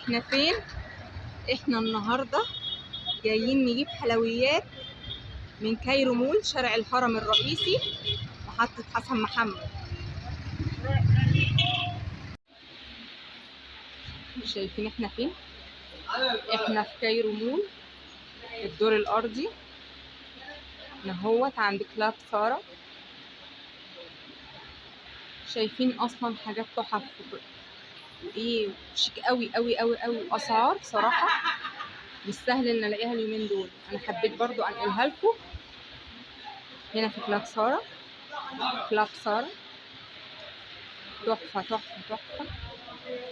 احنا فين؟ احنا النهارده جايين نجيب حلويات من كايرو مول، شارع الهرم الرئيسي، محطة حسن محمد. شايفين احنا فين؟ احنا في كايرو مول، الدور الارضي نهوت عند كلاب سارة. شايفين اصلا حاجات تحف وايه، شيك قوي قوي قوي قوي. اسعار صراحه مش سهل ان الاقيها اليومين دول. انا حبيت برضو انقلها لكم. هنا في كلاب سارة، كلاب سارة تحفه تحفه تحفه،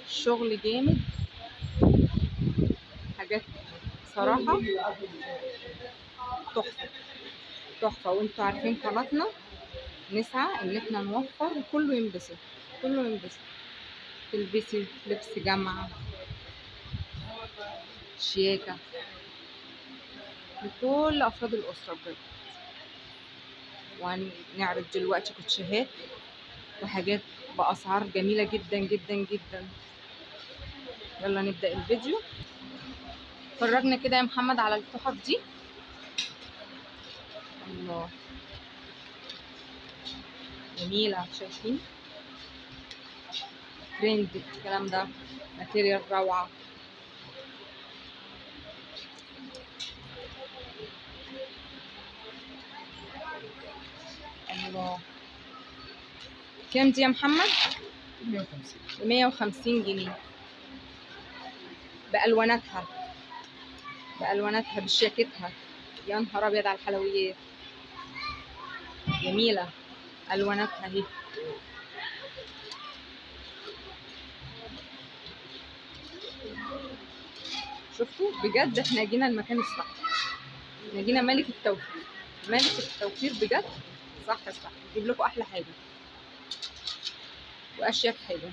الشغل جامد، حاجات صراحه تحفه تحفه. وانتوا عارفين قناتنا نسعى ان احنا نوفر كله ينبسط، كله ينبسط. تلبسي لبس جامعه شياكه لكل افراد الاسره بجد. وهنعرض دلوقتي كوتشيهات وحاجات باسعار جميله جدا جدا جدا. يلا نبدا الفيديو. فرجنا كده يا محمد على التحف دي. الله جميله، شايفين ترند الكلام ده، ماتيريال روعه. الله، كام دي يا محمد؟ 150. 150 جنيه بالواناتها، بالواناتها بشياكتها. يا نهار ابيض على الحلويات، جميله الواناتها اهي. شفتوا بجد احنا جينا المكان الصح، احنا جينا ملك التوفير، ملك التوفير بجد. صح صح، نجيب لكم احلى حاجه واشيك حاجه.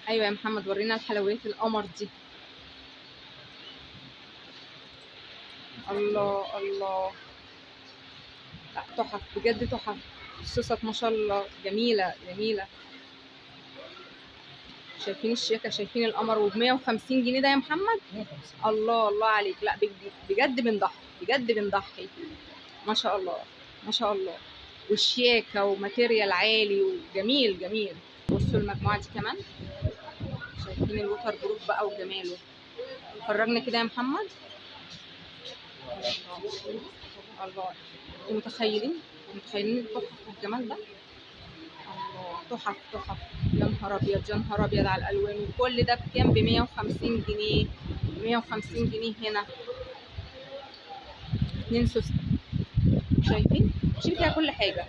ايوه يا محمد، ورينا الحلويات القمر دي. الله الله، لا تحف بجد تحف. الصوصات ما شاء الله جميله جميله. شايفين الشياكه، شايفين القمر. وب 150 جنيه ده يا محمد؟ 150. الله الله عليك. لا بجد بنضحي، بجد بنضحي. ما شاء الله ما شاء الله. والشياكه وماتيريال عالي وجميل جميل. بصوا المجموعه دي كمان، شايفين الوتر بروف بقى وجماله. فرجنا كده يا محمد. الله، انتوا متخيلين التحف والجمال ده؟ الله، تحف تحف. يا نهار ابيض يا نهار ابيض على الالوان. وكل ده بكام؟ ب 150 جنيه. 150 جنيه هنا 2 سوسته. شايفين فيها كل حاجه.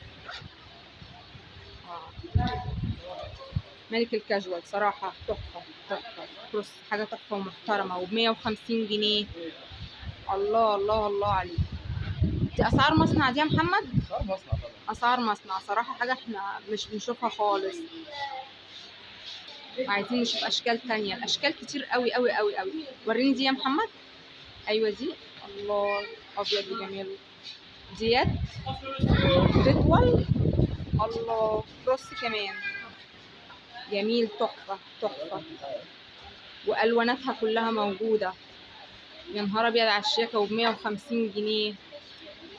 ملك الكاجوال صراحه تحفه تحفه. كروس حاجه تحفه ومحترمه وب 150 جنيه. الله الله الله عليك. دي اسعار مصنع دي يا محمد؟ اسعار مصنع طبعا، اسعار مصنع صراحه. حاجه احنا مش بنشوفها خالص. عايزين نشوف اشكال تانية. الاشكال كتير قوي قوي قوي قوي. وريني دي يا محمد. ايوه دي. الله ابيض وجميل. ديت ريتوال. الله، كروس كمان جميل، تحفه تحفه. والواناتها كلها موجوده. يا نهار ابيض على الشياكه. وب 150 جنيه.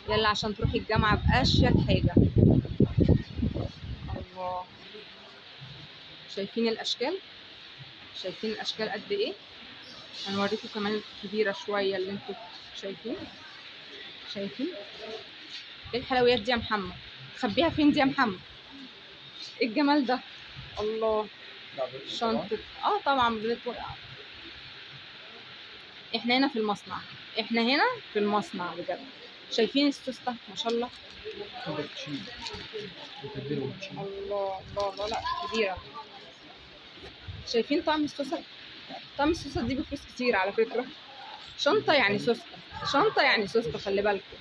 يلا عشان تروحي الجامعه باشيك حاجه. الله، شايفين الاشكال، شايفين الاشكال قد ايه. هنوريكم كمان الكبيره شويه اللي انتوا شايفين. شايفين ايه الحلويات دي يا محمد؟ خبيها فين دي يا محمد؟ ايه الجمال ده؟ الله، شنطه. طبعا بنتوقع. احنا هنا في المصنع، احنا هنا في المصنع بجد. شايفين السوسته ما شاء الله. الله الله الله، لا كبيره. شايفين طعم السوسه؟ طعم السوسه دي بفلوس كتير على فكره. شنطه يعني سوسته، شنطه يعني سوسته، خلي بالكم.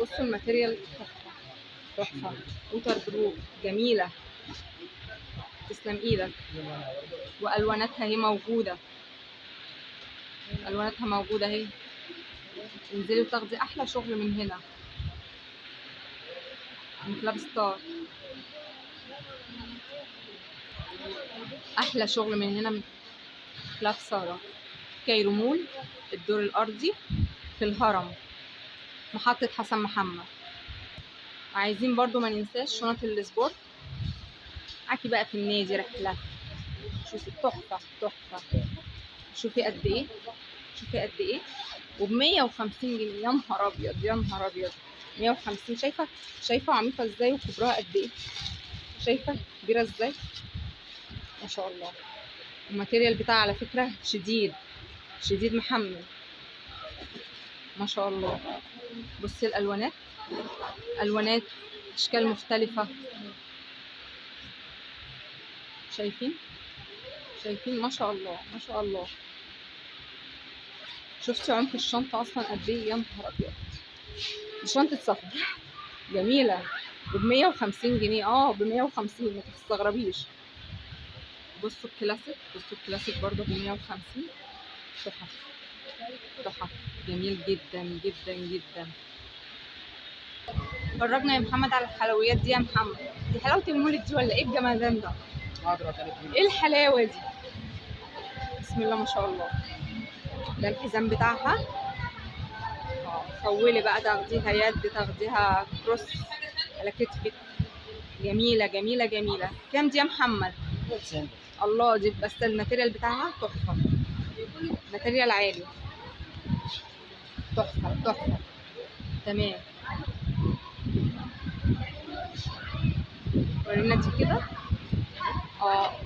بصوا الماتيريال تحفه تحفه. ووتر بروف جميله، تسلم ايدك. والواناتها اهي موجوده، الواناتها موجوده اهي. انزلي وتاخدي احلى شغل من هنا، من كلاب ستار. احلى شغل من هنا من كلاب سارة، كايرو مول، الدور الارضي في الهرم، محطة حسن محمد. عايزين برضو ما ننساش شنط السبورت، معاكي بقى في النادي رحلة. شوفي تحفة تحفة، شوفي قد ايه، شوفي قد ايه، وب150 جنيه. يا نهار ابيض يا نهار ابيض، 150. شايفة عميقة ازاي وكبرها قد ايه، شايفة كبيرة ازاي، ما شاء الله. الماتيريال بتاعها على فكرة شديد شديد محمل، ما شاء الله. بصي الالوانات، الوانات اشكال مختلفة، شايفين شايفين، ما شاء الله ما شاء الله. شفتي عمق الشنطة اصلا قد ايه، يا نهار ابيض. دي شنطة سفر جميلة ب150 جنيه، ب150، ما تستغربيش. بصوا الكلاسيك، بصوا الكلاسيك برضه ب150. تحف تحف، جميل جدا جدا جدا. فرجنا يا محمد على الحلويات دي يا محمد. دي حلاوة المولد دي ولا ايه الجمدان ده؟ ايه الحلاوة دي، بسم الله ما شاء الله. ده الحزام بتاعها، طولي بقى تاخديها يد، تاخديها كروس على كتفك. جميلة جميلة جميلة. كام دي يا محمد؟ الله، دي بس الماتيريال بتاعها تحفة، ماتيريال عالي، تحفة تحفة. تمام، ورينا دي كده.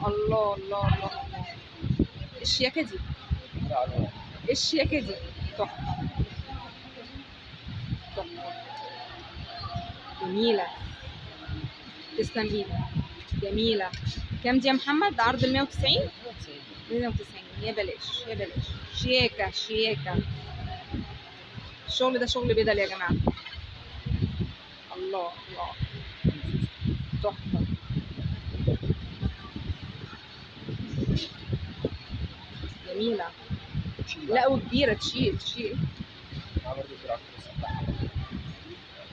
الله الله الله، ايه الشياكة دي، ايه الشياكة دي، تحفة تحفة، جميلة، تسلم ايدك، جميلة. كام دي يا محمد؟ عرض ال 190؟ 190، يا بلاش يا بلاش. شياكة شياكة، الشغل ده شغل بدل يا جماعة. الله الله، تحفة، جميلة. لا وكبيرة، تشيل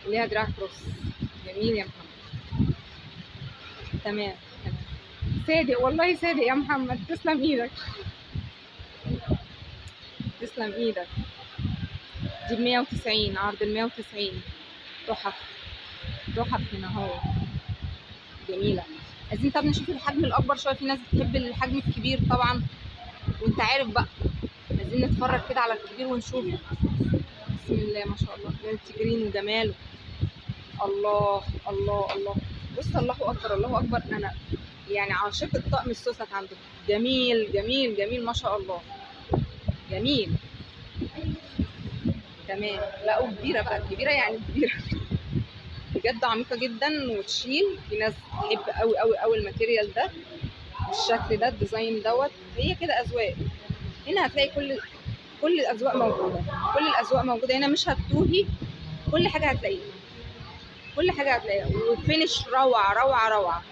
ليها دراع كروس، جميل يا محمد. تمام تمام، صادق والله صادق يا محمد، تسلم ايدك تسلم ايدك. دي ب190، عرض ال190. تحف تحف هنا اهو، جميلة. عايزين طب نشوف الحجم الأكبر شوية، في ناس بتحب الحجم الكبير طبعا، وانت عارف بقى. عايزين نتفرج كده على الكبير ونشوف. بسم الله ما شاء الله، ملتي جرين وجماله. الله الله الله، بص، الله أكبر الله أكبر. أنا يعني عاشقة طقم السوست عندكم، جميل جميل جميل، ما شاء الله، جميل. تمام، لا وكبيرة بقى، كبيرة يعني كبيرة بجد، عميقة جدا وتشيل. في ناس بتحب قوي قوي قوي الماتيريال ده، الشكل ده، الديزاين دوت. هي كده أذواق، هنا هتلاقي كل الأذواق موجودة، كل الأذواق موجودة هنا، مش هتتوهي، كل حاجة هتلاقيها، كل حاجة هتلاقيها، وفينش روعة روعة روعة.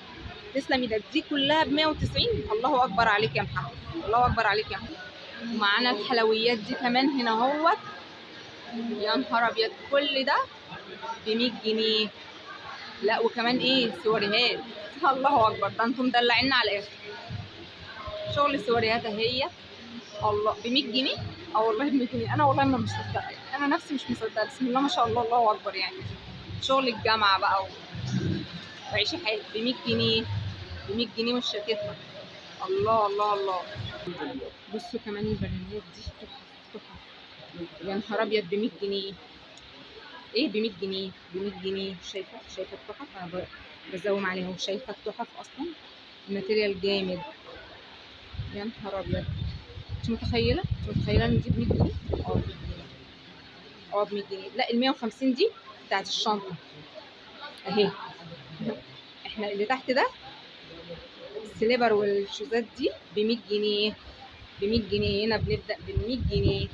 تسلم ايدك. دي كلها ب190. الله أكبر عليك يا محمد، الله أكبر عليك يا محمد. ومعانا الحلويات دي كمان هنا اهوت، يا نهار أبيض، كل ده ب100 جنيه. لا وكمان ايه، سواريهات. الله أكبر، ده انتم مدلعينا على الآخر. شغل سواريهات اهي، الله، ب100 جنيه. والله ب100 جنيه، انا والله ما مصدقه، انا نفسي مش مصدقه. بسم الله ما شاء الله، الله اكبر. يعني شغل الجامعه بقى وعيشي حياتك. ب100 جنيه، ب100 جنيه والشركتها. الله الله الله. بصوا كمان البرنامجات دي تحفه تحفه، يا نهار ابيض، ب100 جنيه. ايه ب100 جنيه، ب100 جنيه. شايفه التحف، انا بزوم عليها، وشايفه التحف اصلا الماتيريال جامد، يا نهار ابيض. انت متخيله ان دي ب100 جنيه؟ ب100 جنيه. لا ال150 دي بتاعت الشنطه اهي. احنا اللي تحت ده السليبر والشوزات دي ب100 جنيه، ب100 جنيه. هنا بنبدا ب100 جنيه.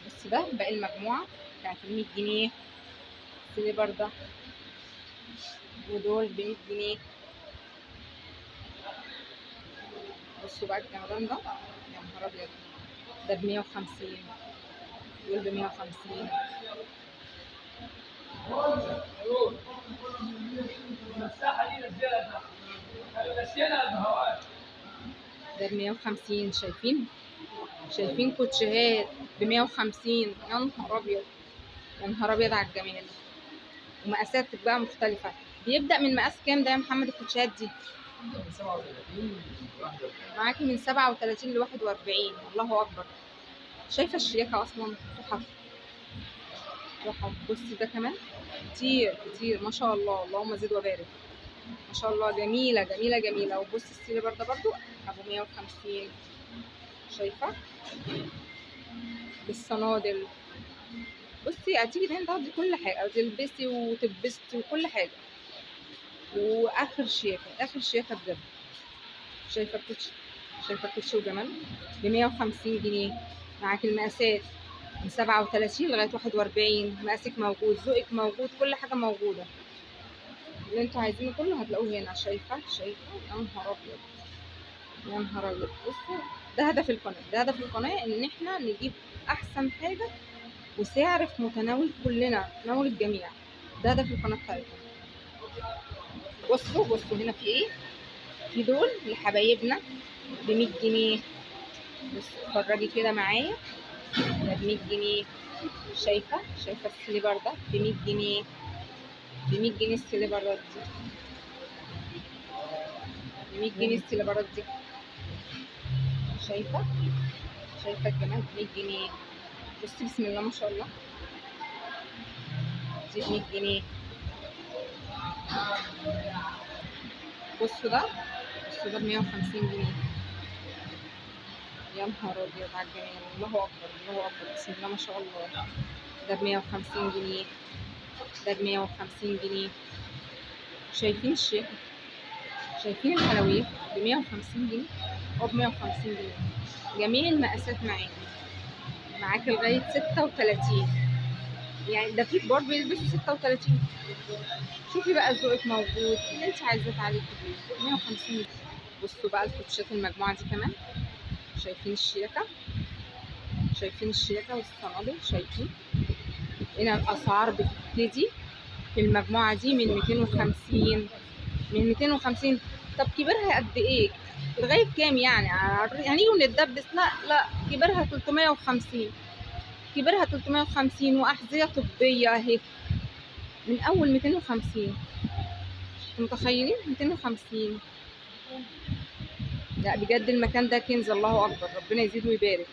بس ده باقي المجموعه بتاعت 100 جنيه. السليبر ده ودول ب100 جنيه. بصوا بقى الجمدان ده، يا نهار ابيض، ده ب150، دول ب150. ده ب150. شايفين كوتشيهات ب150. يا نهار ابيض، يا نهار ابيض على الجمال. ومقاسات بقى مختلفة. بيبدأ من مقاس كام ده يا محمد الكوتشيهات دي؟ معاكي من 37 ل 41. الله اكبر. شايفة الشياكة اصلا تحف تحف. بصي ده كمان كتير كتير ما شاء الله، اللهم زد وبارك. ما شاء الله، جميلة جميلة جميلة. وبصي السيلفر ده برضو ابو 150. شايفة بالصنادل. بصي هتيجي هنا تاخدي كل حاجة، او تلبسي وتلبسي وكل حاجة. واخر شياكة، اخر شياكة بجد. شايفة الكوتشي، شايفة الكوتشي وجمال ب150 جنيه. معاكي المقاسات من 37 لغاية 41. مقاسك موجود، ذوقك موجود، كل حاجة موجودة. اللي انتوا عايزينه كله هتلاقوه هنا. شايفة يا نهار ابيض، يا نهار ابيض. بصوا ده هدف القناة، ده هدف القناة ان احنا نجيب احسن حاجة وسعر في متناول كلنا، متناول الجميع. ده هدف القناة بتاعتنا. بصوا هنا في ايه؟ في دول لحبايبنا ب100 جنيه. بصوا اتفرجي كده معايا، ده ب100 جنيه. شايفة السليبر ده ب100 جنيه. ب100 جنيه السليبرات دي، ب100 جنيه السليبرات دي. شايفة الجمال، ب100 جنيه. بصي بسم الله ما شاء الله، دي ب100 جنيه. بصوا ده ب150 جنيه. يا نهار ابيض على الجمال. الله اكبر، الله اكبر، بسم الله ما شاء الله. ده ب150 جنيه، ده ب150 جنيه. شايفين الشيك، شايفين الحلويات ب150 جنيه او ب150 جنيه. جميع المقاسات معاكي لغاية 36. يعني ده في كبار بيلبسوا 36. شوفي بقى ذوقك موجود، اللي انت عايزاه تعالي تجيبيه 150 جنيه. بصوا بقى الكوتشات المجموعة دي كمان. شايفين الشياكة والصنادل. شايفين هنا الأسعار بتبتدي في المجموعة دي من 250. من 250. طب كبرها قد ايه؟ لغاية كام يعني؟ هنيجي نتدبس؟ لا كبرها 350. كبرها 350. وأحذية طبية اهي من أول 250. متخيلين 250؟ لا بجد المكان ده كنز. الله أكبر، ربنا يزيد ويبارك.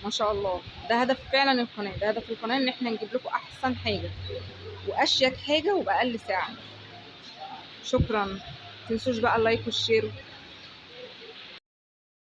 ما شاء الله. ده هدف فعلا القناة، ده هدف القناة ان احنا نجيب لكم احسن حاجة واشيك حاجة وبأقل سعر. شكرا. متنسوش بقى اللايك والشير.